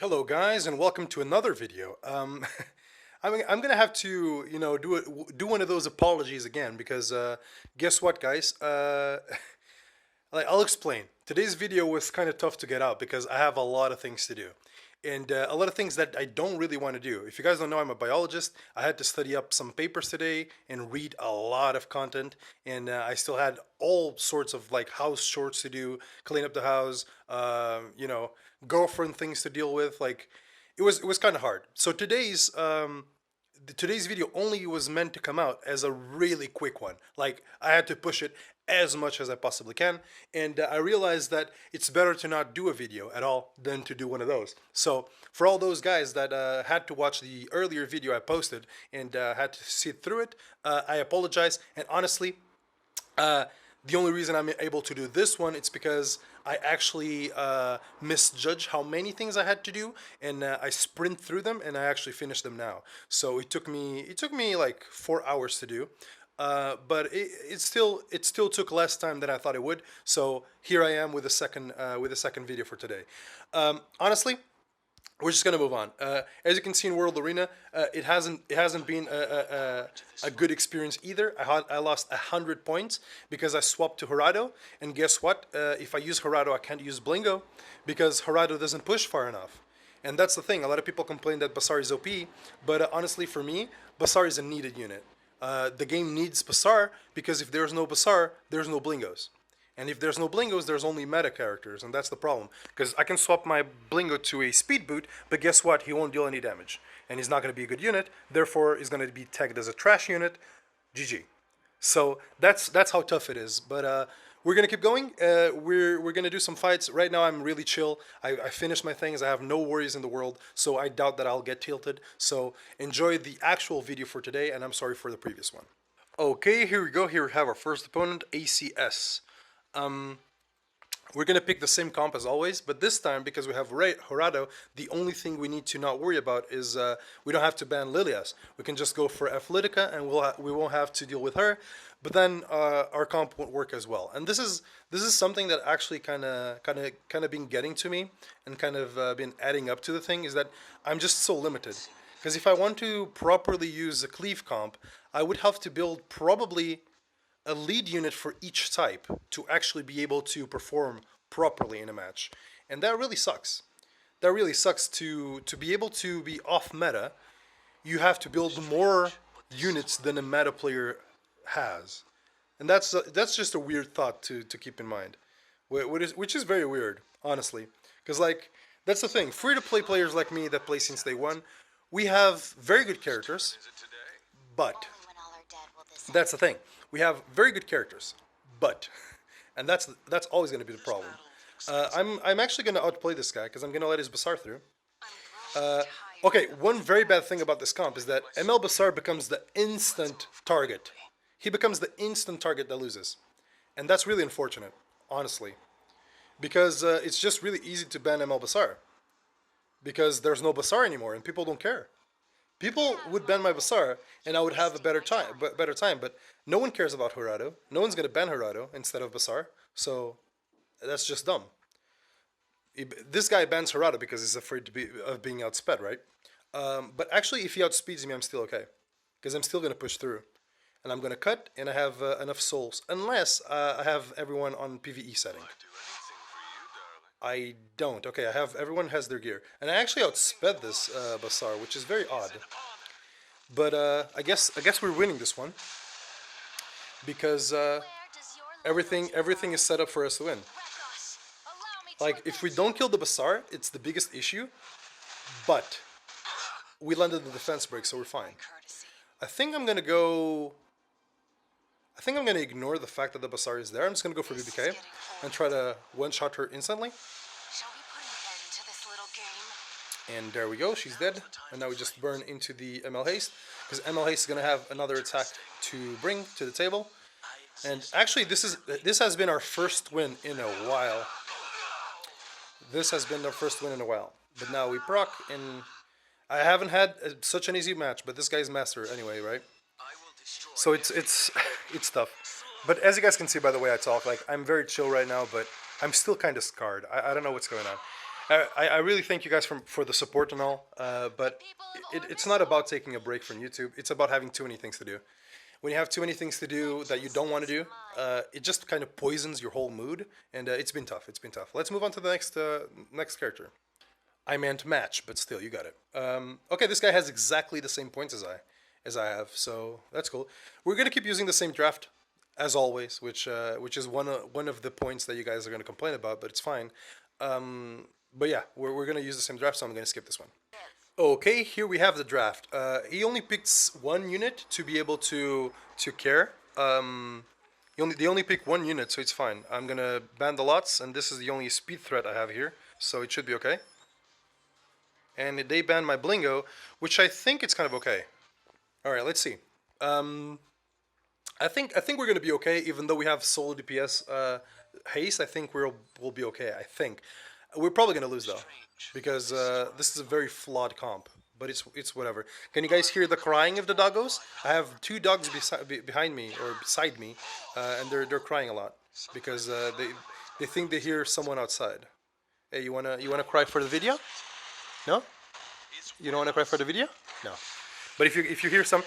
Hello guys and welcome to another video. I'm gonna have to do one of those apologies again because guess what guys, like, I'll explain. Today's video was kind of tough to get out because I have a lot of things to do. And a lot of things that I don't really want to do. If you guys don't know, I'm a biologist. I had to study up some papers today and read a lot of content. And I still had all sorts of like house chores to do, clean up the house, girlfriend things to deal with. Like it was kind of hard. So today's video only was meant to come out as a really quick one. Like I had to push it as much as I possibly can, and I realized that it's better to not do a video at all than to do one of those. So for all those guys that had to watch the earlier video I posted and had to sit through it, I apologize. And honestly, the only reason I'm able to do this one it's because I actually misjudged how many things I had to do, and I sprint through them, and I actually finished them now. So it took me like 4 hours to do, but it still took less time than I thought it would. So here I am with a second video for today. Honestly, we're just gonna move on. As you can see in World Arena, it hasn't been a good experience either. I lost 100 points because I swapped to Harado, and guess what? If I use Harado, I can't use Blingo because Harado doesn't push far enough. And that's the thing. A lot of people complain that Basar is OP, but honestly, for me, Basar is a needed unit. The game needs Basar because if there's no Basar, there's no Blingos. And if there's no Blingos, there's only meta characters, and that's the problem. Because I can swap my Blingo to a speed boot, but guess what? He won't deal any damage. And he's not going to be a good unit, therefore he's going to be tagged as a trash unit. GG. So that's how tough it is. But we're going to keep going. We're going to do some fights. Right now I'm really chill. I finished my things. I have no worries in the world, so I doubt that I'll get tilted. So enjoy the actual video for today, and I'm sorry for the previous one. Okay, here we go. Here we have our first opponent, ACS. We're going to pick the same comp as always, but this time, because we have Harado, the only thing we need to not worry about is we don't have to ban Lilias. We can just go for Athletica, and we won't have to deal with her, but then our comp won't work as well. And this is something that actually kind of been getting to me and kind of been adding up to the thing, is that I'm just so limited. Because if I want to properly use a cleave comp, I would have to build probably a lead unit for each type to actually be able to perform properly in a match. And that really sucks. That really sucks. To be able to be off meta, you have to build more units than a meta player has. And that's just a weird thought to keep in mind. Which is very weird, honestly. Because, like, that's the thing. Free-to-play players like me that play since day one, we have very good characters, but that's the thing. We have very good characters, but, and that's always going to be the problem. I'm actually going to outplay this guy because I'm going to let his Basar through. Okay, one very bad thing about this comp is that ML Basar becomes the instant target. He becomes the instant target that loses. And that's really unfortunate, honestly. Because it's just really easy to ban ML Basar. Because there's no Basar anymore and people don't care. People would ban my Basar, and I would have a better time. But no one cares about Harado. No one's gonna ban Harado instead of Basar. So that's just dumb. This guy bans Harado because he's afraid of being outsped, right? But actually, if he outspeeds me, I'm still okay, because I'm still gonna push through, and I'm gonna cut, and I have enough souls, unless I have everyone on PVE setting. I don't. Okay, everyone has their gear, and I actually outsped this Basar, which is very odd. But I guess we're winning this one because everything is set up for us to win. Like, if we don't kill the Basar, it's the biggest issue. But we landed the defense break, so we're fine. I think I'm gonna ignore the fact that the Basar is there. I'm just gonna go for BBK and try to one-shot her instantly. And there we go, she's dead. And now we just burn into the ML Haste, because ML Haste is going to have another attack to bring to the table. And actually, this has been our first win in a while. This has been our first win in a while. But now we proc, and I haven't had such an easy match, but this guy's master anyway, right? So it's it's tough. But as you guys can see by the way I talk, like, I'm very chill right now, but I'm still kind of scarred. I don't know what's going on. I really thank you guys for the support and all, but it's not about taking a break from YouTube. It's about having too many things to do. When you have too many things to do that you don't want to do, it just kind of poisons your whole mood, and it's been tough. It's been tough. Let's move on to the next character. I meant match, but still, you got it. Okay, this guy has exactly the same points as I have, so that's cool. We're gonna keep using the same draft as always, which is one of the points that you guys are gonna complain about, but it's fine. But yeah, we're gonna use the same draft, so I'm gonna skip this one. Okay, here we have the draft. He only picks one unit to be able to care. They only pick one unit, so it's fine. I'm gonna ban the lots, and this is the only speed threat I have here, so it should be okay. And they banned my Blingo, which I think it's kind of okay. All right, let's see. I think we're gonna be okay, even though we have solo DPS haste. I think we'll be okay. I think we're probably gonna lose though, because this is a very flawed comp. But it's whatever. Can you guys hear the crying of the doggos? I have two dogs behind me or beside me, and they're crying a lot because they think they hear someone outside. Hey, you wanna cry for the video? No? You don't wanna cry for the video? No. But if you hear some,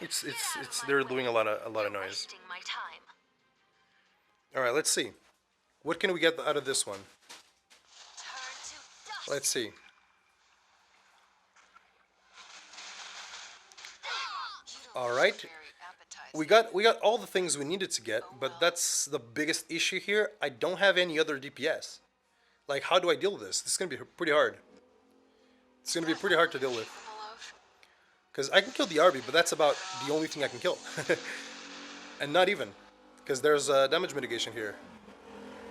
it's they're doing a lot of noise. All right, let's see. What can we get out of this one? Let's see. All right. We got all the things we needed to get, but that's the biggest issue here. I don't have any other DPS. Like, how do I deal with this? This is gonna be pretty hard. It's gonna be pretty hard to deal with. Because I can kill the RB, but that's about the only thing I can kill. And not even. Because there's damage mitigation here.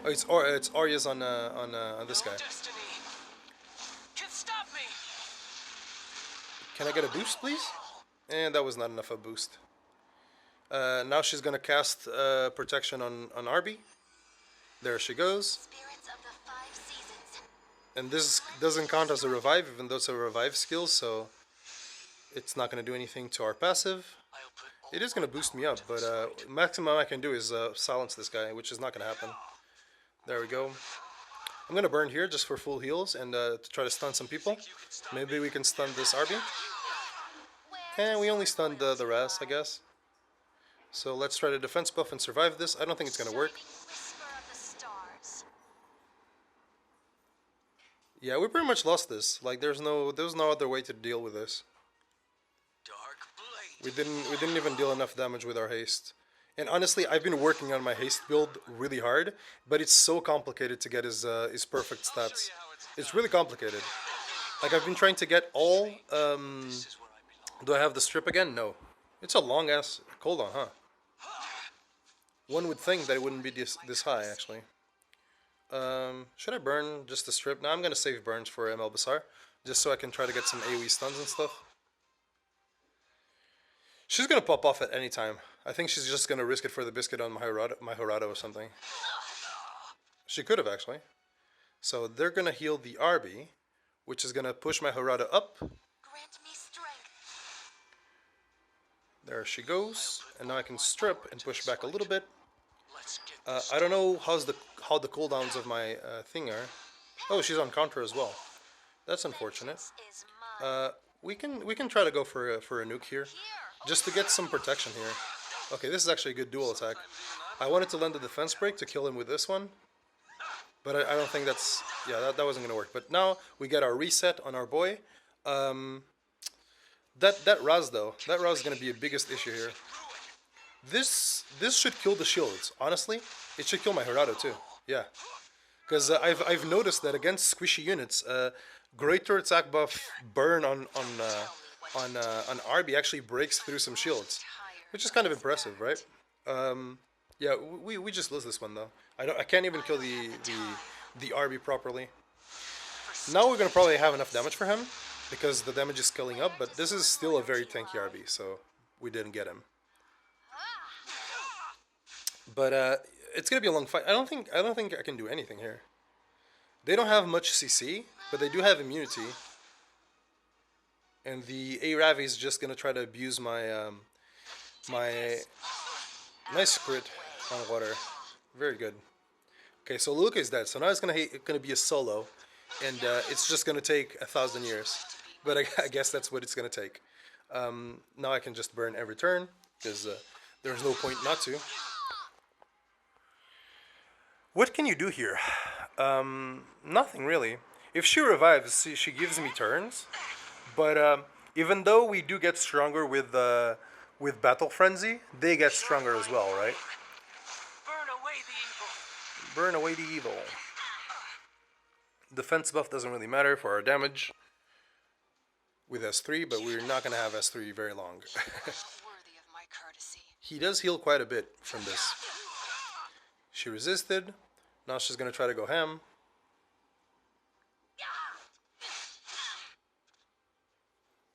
Oh, it's Arya's on this guy. Can I get a boost, please? And that was not enough of a boost. Now she's gonna cast protection on RB. There she goes. And this doesn't count as a revive, even though it's a revive skill, so it's not going to do anything to our passive. It is going to boost me up, but maximum I can do is silence this guy, which is not going to happen. There we go. I'm going to burn here just for full heals and to try to stun some people. Maybe we can stun this RB. And we only stunned the Raz, I guess. So let's try to defense buff and survive this. I don't think it's going to work. Yeah, we pretty much lost this. Like, there's no other way to deal with this. We didn't even deal enough damage with our haste. And honestly, I've been working on my haste build really hard, but it's so complicated to get his perfect stats. It's really complicated. Like, I've been trying to get all. Do I have the strip again? No. It's a long ass cooldown, huh? One would think that it wouldn't be this high, actually. Should I burn just the strip? No, I'm gonna save burns for ML Bassar, just so I can try to get some AoE stuns and stuff. She's gonna pop off at any time. I think she's just gonna risk it for the biscuit on my Horado or something. She could have actually. So they're gonna heal the RB, which is gonna push my Horado up. There she goes, and now I can strip and push back a little bit. I don't know how the cooldowns of my thing are. Oh, she's on counter as well. That's unfortunate. We can try to go for a nuke here, just to get some protection here. Okay, this is actually a good dual attack. I wanted to land a defense break to kill him with this one, but I don't think that's that wasn't gonna work. But now we get our reset on our boy. That Raz though, that Raz is gonna be a biggest issue here. This should kill the shields. Honestly, it should kill my Horado too. Yeah, because I've noticed that against squishy units, greater attack buff burn on RB actually breaks through some shields, which is kind of impressive, right? Yeah, we just lose this one though. I can't even kill the RB properly. Now we're gonna probably have enough damage for him because the damage is scaling up, but this is still a very tanky RB, so we didn't get him. But it's gonna be a long fight. I don't think I can do anything here. They don't have much CC, but they do have immunity. And the A-Ravi is just gonna try to abuse my my nice crit on water. Very good. Okay, so Luca is dead. So now it's gonna be a solo, and it's just gonna take 1,000 years. But I guess that's what it's gonna take. Now I can just burn every turn because there's no point not to. What can you do here? Nothing really. If she revives, she gives me turns. But even though we do get stronger with Battle Frenzy, they get stronger as well, right? Burn away the evil. Burn away the evil. Defense buff doesn't really matter for our damage with S3, but we're not going to have S3 very long. Worthy of my courtesy. He does heal quite a bit from this. She resisted. Now she's going to try to go ham.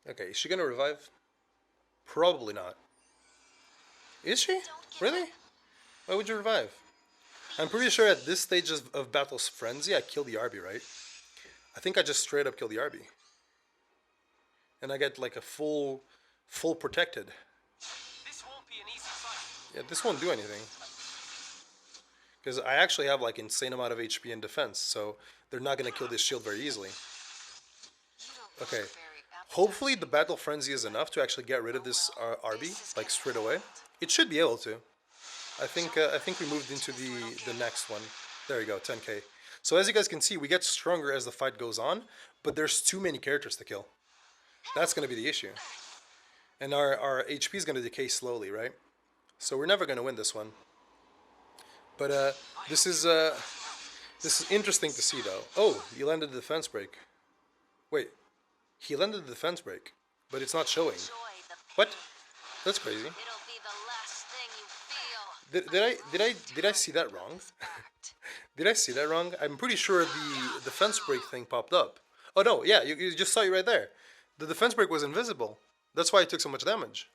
Okay, is she going to revive? Probably not. Is she? Really? Why would you revive? I'm pretty sure at this stage of Battle's Frenzy, I kill the RB, right? I think I just straight up kill the RB. And I get like a full protected. This won't be an easy fight. Yeah, this won't do anything. Because I actually have like insane amount of HP and defense, so they're not going to kill this shield very easily. Okay. Hopefully the Battle Frenzy is enough to actually get rid of this RB, like straight away. It should be able to. I think we moved into the next one. There you go, 10k. So as you guys can see, we get stronger as the fight goes on, but there's too many characters to kill. That's going to be the issue. And our HP is going to decay slowly, right? So we're never going to win this one. But this is interesting to see though. Oh, you landed the defense break. Wait, he landed the defense break, but it's not showing. What? That's crazy. Did I see that wrong? Did I see that wrong? I'm pretty sure the defense break thing popped up. Oh no, yeah, you just saw it right there. The defense break was invisible. That's why it took so much damage.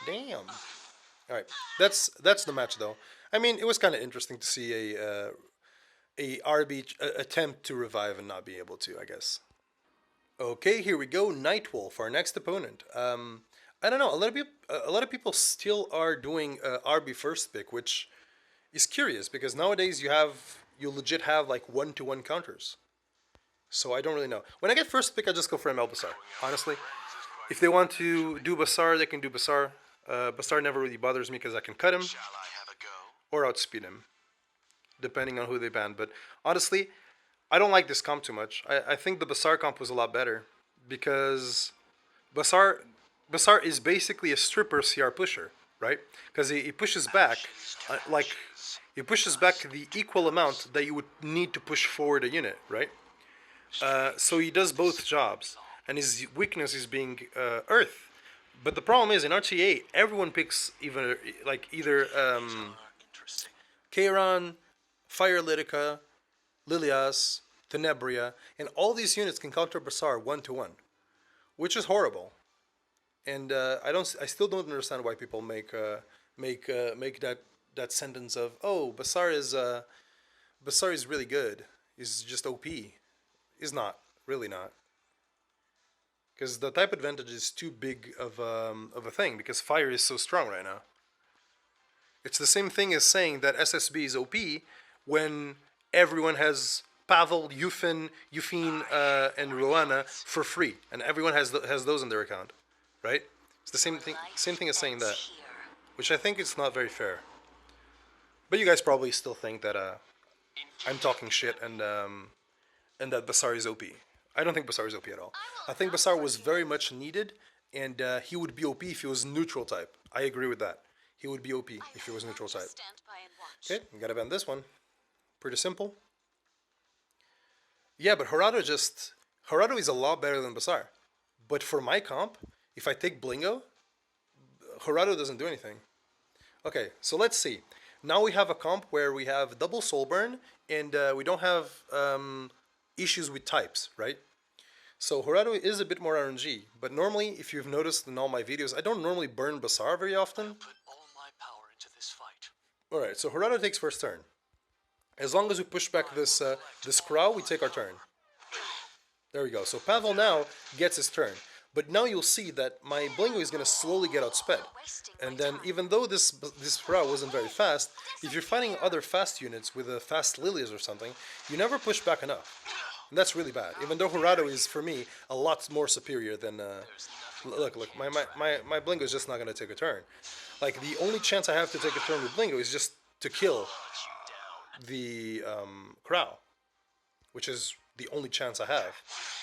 Damn. All right, that's the match though. I mean, it was kind of interesting to see a RB attempt to revive and not be able to, I guess. Okay, here we go. Nightwolf, our next opponent. I don't know. A lot of people still are doing RB first pick, which is curious because nowadays you legit have like 1-to-1 counters. So I don't really know. When I get first pick, I just go for ML Basar. Honestly, if they want to do Basar, they can do Basar. Basar never really bothers me because I can cut him or outspeed him, depending on who they ban. But honestly, I don't like this comp too much. I think the Basar comp was a lot better because Basar is basically a stripper CR pusher, right? Because he pushes back, he pushes back the equal amount that you would need to push forward a unit, right? So he does both jobs, and his weakness is being Earth. But the problem is in RTA, everyone picks either Kayron, Fire Lidica, Lilias, Tenebria, and all these units can counter Basar 1-to-1, which is horrible. And I still don't understand why people make that sentence of, oh, Basar is really good. He's just OP. Is not, really not. Because the type advantage is too big of a thing, because fire is so strong right now. It's the same thing as saying that SSB is OP when everyone has Pavel, Yufin, and Roana for free, and everyone has those in their account, right? It's the same thing as saying that, which I think is not very fair. But you guys probably still think that I'm talking shit and that Basar is OP. I don't think Basar is OP at all. I think Basar was very much needed, and he would be OP if he was neutral type. I agree with that. He would be OP if he was neutral type. Okay, we gotta ban this one. Pretty simple. Yeah, but Horado is a lot better than Basar. But for my comp, if I take Blingo, Horado doesn't do anything. Okay, so let's see. Now we have a comp where we have double soul burn, and we don't have issues with types, right? So Horado is a bit more RNG, but normally, if you've noticed in all my videos, I don't normally burn Basar very often. Alright, so Horado takes first turn. As long as we push back this Crow, we take our turn. There we go. So Pavel now gets his turn. But now you'll see that my Blingo is going to slowly get outsped. And then even though this route wasn't very fast, if you're fighting other fast units with a fast Lilias or something, you never push back enough. And that's really bad. Even though Horado is, for me, a lot more superior than... look, my Blingo is just not going to take a turn. Like, the only chance I have to take a turn with Blingo is just to kill the Crow, which is the only chance I have.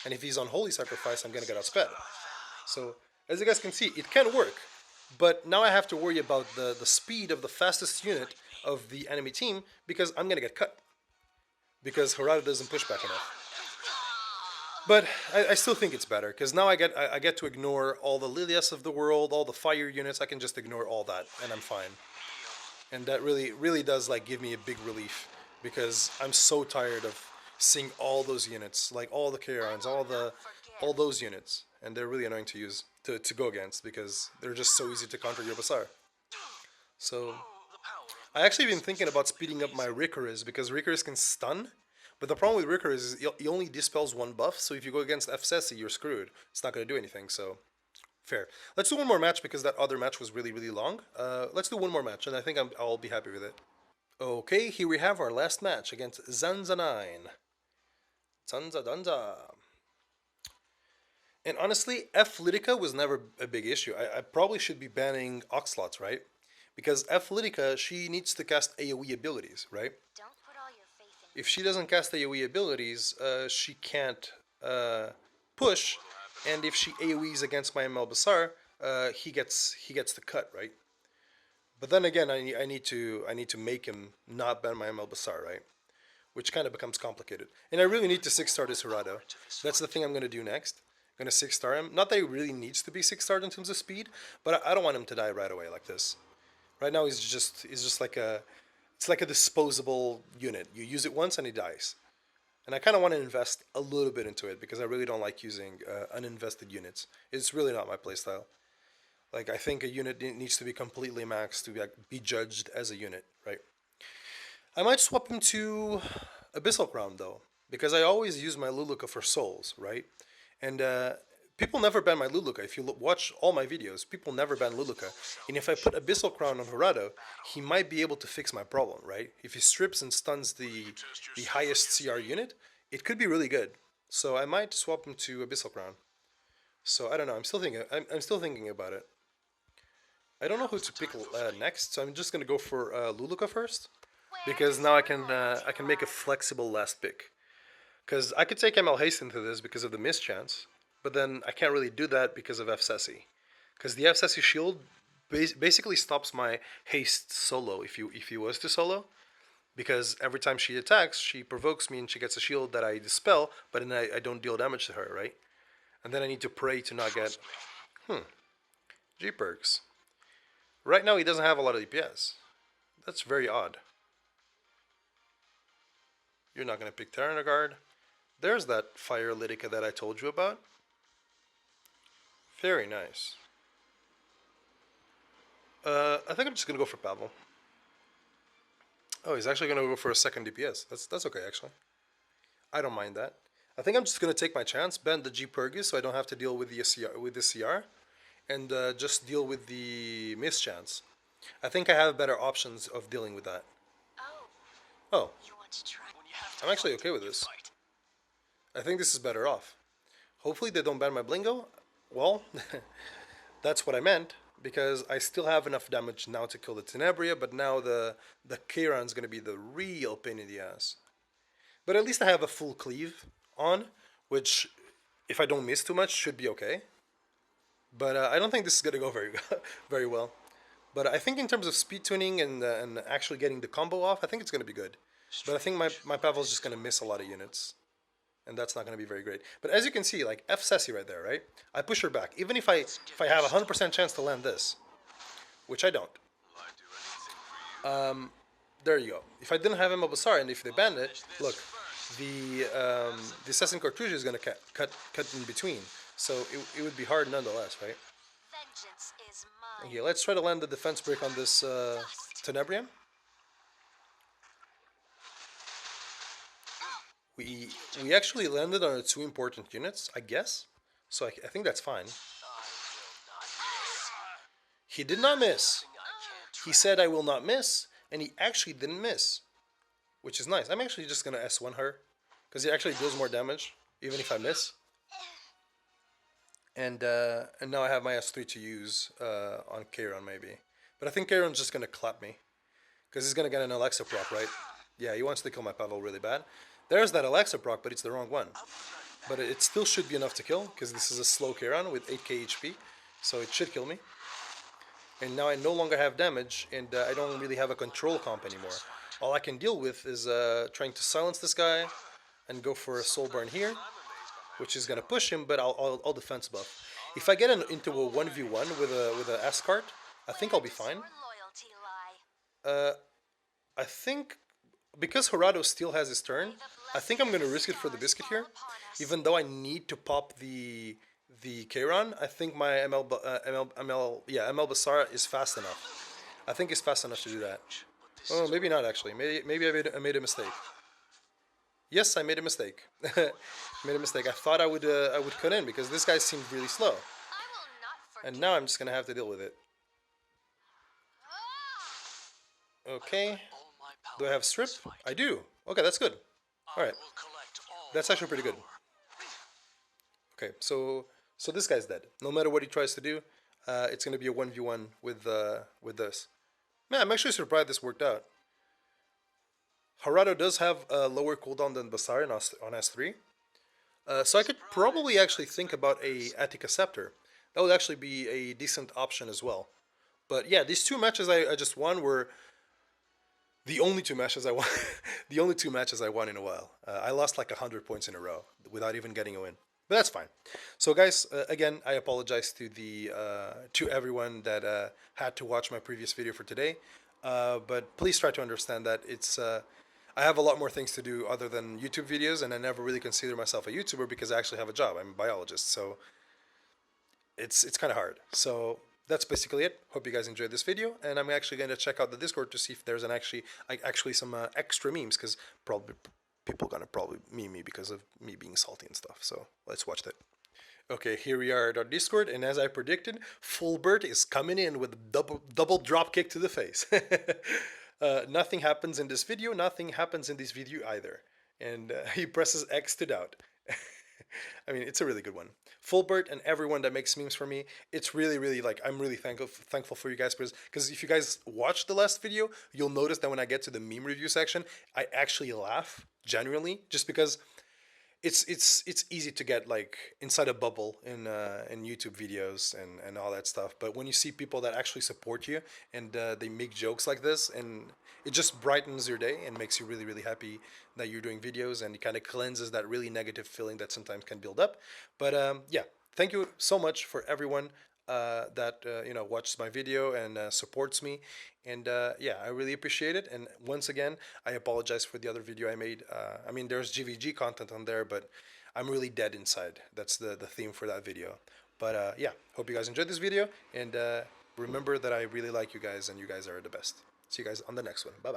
And if he's on Holy Sacrifice, I'm going to get outsped. So, as you guys can see, it can work. But now I have to worry about the speed of the fastest unit of the enemy team because I'm going to get cut. Because Harada doesn't push back enough. But I still think it's better because now I get to ignore all the Lilias of the world, all the fire units. I can just ignore all that and I'm fine. And that really does like give me a big relief because I'm so tired of seeing all those units, like all the Chairons, all those units, and they're really annoying to use to go against because they're just so easy to counter your Basar. So I actually been thinking about speeding up my Rickorus because Rickorus can stun. But the problem with Rickorus is he only dispels one buff, so if you go against F-Sessi, you're screwed. It's not going to do anything, so fair. Let's do one more match because that other match was really long. Let's do one more match, and I think I'll be happy with it. Okay, here we have our last match against Zanza9. Zanza Danza. And honestly, F-Litica was never a big issue. I probably should be banning Oxlots, right? Because F-Litica, she needs to cast AoE abilities, right? If she doesn't cast AoE abilities, she can't push, and if she AoEs against my ML Basar, he gets the cut, right? But then again, I need to make him not ban my ML Basar, right? Which kind of becomes complicated. And I really need to 6-star this Harado. That's the thing I'm going to do next. I'm going to 6-star him. Not that he really needs to be 6-starred in terms of speed, but I don't want him to die right away like this. Right now he's just like a... It's like a disposable unit. You use it once and it dies. And I kind of want to invest a little bit into it because I really don't like using uninvested units. It's really not my playstyle. Like, I think a unit needs to be completely maxed to be judged as a unit, right? I might swap him to Abyssal Crown, though, because I always use my Luluka for souls, right? And people never ban my Luluka. If you watch all my videos, people never ban Luluka. And if I put Abyssal Crown on Harado, he might be able to fix my problem, right? If he strips and stuns the highest CR unit, it could be really good. So I might swap him to Abyssal Crown. So I don't know. I'm still thinking about it. I don't know who to pick next, so I'm just gonna go for Luluka first, because now I can make a flexible last pick. Because I could take ML Haste into this because of the mischance, but then I can't really do that because of F-Sessi. Because the F-Sessi shield basically stops my haste solo if he was to solo. Because every time she attacks, she provokes me and she gets a shield that I dispel, but then I don't deal damage to her, right? And then I need to pray to not get... G-Perks. Right now he doesn't have a lot of DPS. That's very odd. You're not going to pick Terranagard. There's that Fire Litica that I told you about. Very nice. I think I'm just going to go for Pavel. Oh, he's actually going to go for a second DPS. That's okay, actually. I don't mind that. I think I'm just going to take my chance, ban the G-Purgus so I don't have to deal with the CR, and just deal with the mischance. I think I have better options of dealing with that. Oh. I'm actually okay with this. I think this is better off. Hopefully they don't ban my Blingo. Well, that's what I meant, because I still have enough damage now to kill the Tenebria, but now the Charon's going to be the real pain in the ass. But at least I have a full cleave on, which, if I don't miss too much, should be okay. But I don't think this is going to go very well. But I think in terms of speed tuning and actually getting the combo off, I think it's going to be good. But I think my Pavel's just going to miss a lot of units. And that's not going to be very great. But as you can see, like F-Sessi right there, right? I push her back. Even if I have a 100% chance to land this, which I don't. There you go. If I didn't have ML Basar and if they banned it, look, the Assassin Cartouche is going to cut in between. So it would be hard nonetheless, right? Okay, let's try to land the defense break on this Tenebrium. We actually landed on 2 important units, I guess. So I think that's fine. I will not miss. He did not miss. I can't He said I will not miss, and he actually didn't miss, which is nice. I'm actually just gonna S1 her, because he actually deals more damage, even if I miss. And now I have my S3 to use on Kayron maybe. But I think Kayron's just gonna clap me, because he's gonna get an Alexa proc, right? Yeah, he wants to kill my Pavel really bad. There's that Alexa proc, but it's the wrong one. But it still should be enough to kill, because this is a slow Kayron with 8k HP, so it should kill me. And now I no longer have damage, and I don't really have a control comp anymore. All I can deal with is trying to silence this guy and go for a soul burn here, which is gonna push him, but I'll defense buff. If I get into a 1v1 with a S-cart, I think I'll be fine. I think because Horado still has his turn, I think I'm gonna risk it for the biscuit here, even though I need to pop the Kayron. I think my ML Basara is fast enough. I think it's fast enough to do that. Oh, maybe not actually. Maybe I made a mistake. Yes, I made a mistake. Made a mistake. I thought I would cut in because this guy seemed really slow, and now I'm just gonna have to deal with it. Okay. Do I have strip? I do. Okay, that's good. All right. That's actually pretty good. Okay, so this guy's dead. No matter what he tries to do, it's gonna be a 1v1 with this. Man, I'm actually surprised this worked out. Harado does have a lower cooldown than Basara on S3. So I could probably actually think about a Attica Scepter. That would actually be a decent option as well. But yeah, these two matches I just won were the only two matches I won. The only two matches I won in a while. I lost like 100 points in a row without even getting a win. But that's fine. So guys, again, I apologize to everyone that had to watch my previous video for today. But please try to understand that it's I have a lot more things to do other than YouTube videos, and I never really consider myself a YouTuber because I actually have a job. I'm a biologist, so it's kind of hard. So that's basically it. Hope you guys enjoyed this video, and I'm actually going to check out the Discord to see if there's actually some extra memes, because probably people are gonna meme me because of me being salty and stuff. So let's watch that. Okay, here we are at our Discord, and as I predicted, Fulbert is coming in with a double drop kick to the face. Nothing happens in this video, nothing happens in this video either. And he presses X to doubt. I mean, it's a really good one. Fulbert and everyone that makes memes for me, it's really like, I'm really thankful for you guys, because if you guys watched the last video, you'll notice that when I get to the meme review section, I actually laugh genuinely, just because it's easy to get like inside a bubble in YouTube videos and all that stuff. But when you see people that actually support you and they make jokes like this, and it just brightens your day and makes you really happy that you're doing videos, and it kind of cleanses that really negative feeling that sometimes can build up. But yeah, thank you so much for everyone that watches my video and supports me, and yeah, I really appreciate it. And once again, I apologize for the other video I made. I mean, there's GVG content on there, but I'm really dead inside. That's the theme for that video. But yeah, hope you guys enjoyed this video, and remember that I really like you guys, and you guys are the best. See you guys on the next one. Bye bye.